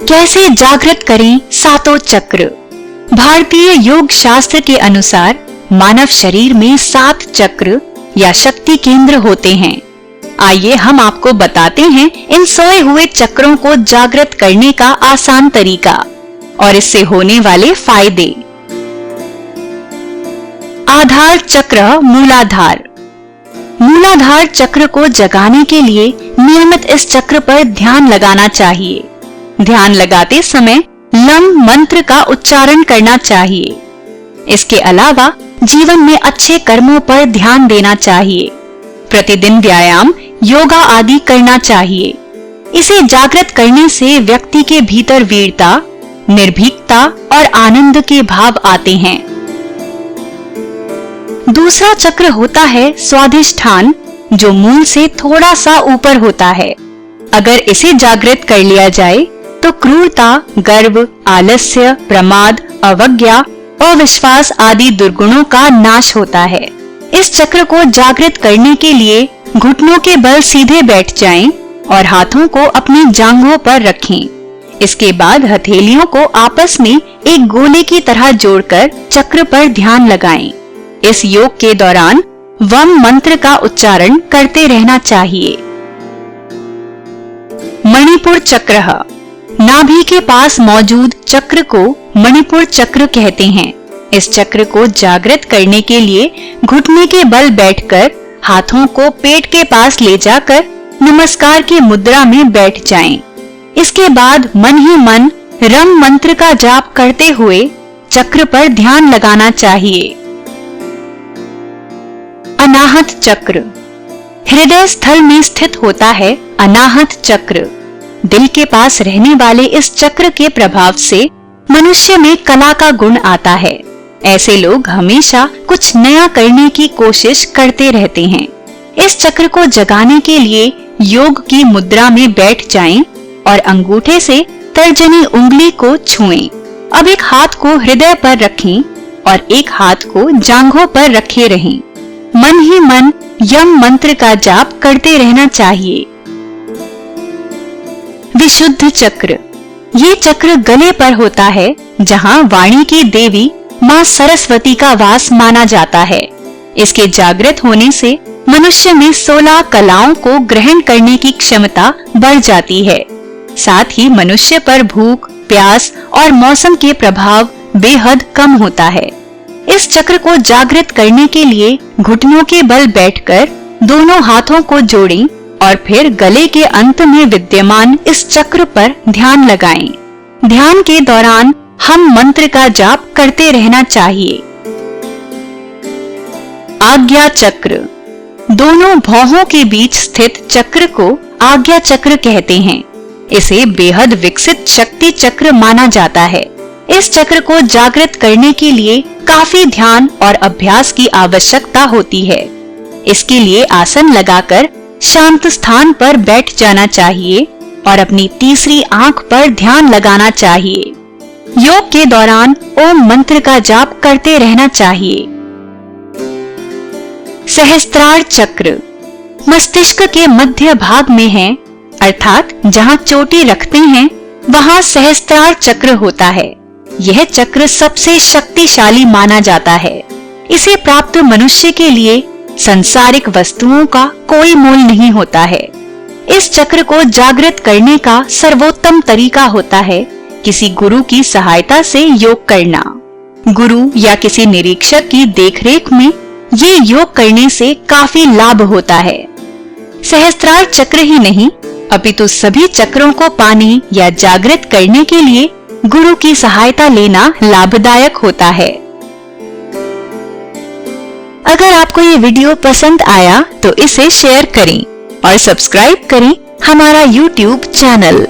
कैसे जागृत करें सातों चक्र। भारतीय योग शास्त्र के अनुसार मानव शरीर में 7 चक्र या शक्ति केंद्र होते हैं। आइए हम आपको बताते हैं इन सोए हुए चक्रों को जागृत करने का आसान तरीका और इससे होने वाले फायदे। आधार चक्र मूलाधार। मूलाधार चक्र को जगाने के लिए नियमित इस चक्र पर ध्यान लगाना चाहिए। ध्यान लगाते समय लम मंत्र का उच्चारण करना चाहिए। इसके अलावा जीवन में अच्छे कर्मों पर ध्यान देना चाहिए। प्रतिदिन व्यायाम, योगा आदि करना चाहिए। इसे जागृत करने से व्यक्ति के भीतर वीरता, निर्भीकता और आनंद के भाव आते हैं। दूसरा चक्र होता है स्वाधिष्ठान, जो मूल से थोड़ा सा ऊपर होता है। अगर इसे जागृत कर लिया जाए तो क्रूरता, गर्व, आलस्य, प्रमाद, अवज्ञा, अविश्वास आदि दुर्गुणों का नाश होता है। इस चक्र को जागृत करने के लिए घुटनों के बल सीधे बैठ जाएं और हाथों को अपनी जांघों पर रखें। इसके बाद हथेलियों को आपस में एक गोले की तरह जोड़कर चक्र पर ध्यान लगाएं। इस योग के दौरान वम मंत्र का उच्चारण करते रहना चाहिए। मणिपुर चक्र। नाभि के पास मौजूद चक्र को मणिपुर चक्र कहते हैं। इस चक्र को जागृत करने के लिए घुटने के बल बैठकर हाथों को पेट के पास ले जाकर नमस्कार की मुद्रा में बैठ जाएं। इसके बाद मन ही मन रम मंत्र का जाप करते हुए चक्र पर ध्यान लगाना चाहिए। अनाहत चक्र। हृदय स्थल में स्थित होता है अनाहत चक्र। दिल के पास रहने वाले इस चक्र के प्रभाव से मनुष्य में कला का गुण आता है। ऐसे लोग हमेशा कुछ नया करने की कोशिश करते रहते हैं। इस चक्र को जगाने के लिए योग की मुद्रा में बैठ जाएं और अंगूठे से तर्जनी उंगली को छुएं। अब एक हाथ को हृदय पर रखें और एक हाथ को जांघों पर रखे रहें। मन ही मन यम मंत्र का जाप करते रहना चाहिए। विशुद्ध चक्र। ये चक्र गले पर होता है, जहाँ वाणी की देवी माँ सरस्वती का वास माना जाता है। इसके जागृत होने से मनुष्य में 16 कलाओं को ग्रहण करने की क्षमता बढ़ जाती है। साथ ही मनुष्य पर भूख, प्यास और मौसम के प्रभाव बेहद कम होता है। इस चक्र को जागृत करने के लिए घुटनों के बल बैठकर दोनों हाथों को जोड़ें और फिर गले के अंत में विद्यमान इस चक्र पर ध्यान लगाएं। ध्यान के दौरान हम मंत्र का जाप करते रहना चाहिए। आज्ञा चक्र। दोनों भौहों के बीच स्थित चक्र को आज्ञा चक्र कहते हैं। इसे बेहद विकसित शक्ति चक्र माना जाता है। इस चक्र को जागृत करने के लिए काफी ध्यान और अभ्यास की आवश्यकता होती है। इसके लिए आसन लगाकर शांत स्थान पर बैठ जाना चाहिए और अपनी तीसरी आंख पर ध्यान लगाना चाहिए। योग के दौरान ओम मंत्र का जाप करते रहना चाहिए। सहस्त्रार चक्र मस्तिष्क के मध्य भाग में है, अर्थात जहाँ चोटी रखते हैं वहाँ सहस्त्रार चक्र होता है। यह चक्र सबसे शक्तिशाली माना जाता है। इसे प्राप्त मनुष्य के लिए सांसारिक वस्तुओं का कोई मोल नहीं होता है। इस चक्र को जागृत करने का सर्वोत्तम तरीका होता है किसी गुरु की सहायता से योग करना। गुरु या किसी निरीक्षक की देखरेख में ये योग करने से काफी लाभ होता है। सहस्त्रार चक्र ही नहीं, अपितु सभी चक्रों को पाने या जागृत करने के लिए गुरु की सहायता लेना लाभदायक होता है। अगर आपको ये वीडियो पसंद आया तो इसे शेयर करें और सब्सक्राइब करें हमारा YouTube चैनल।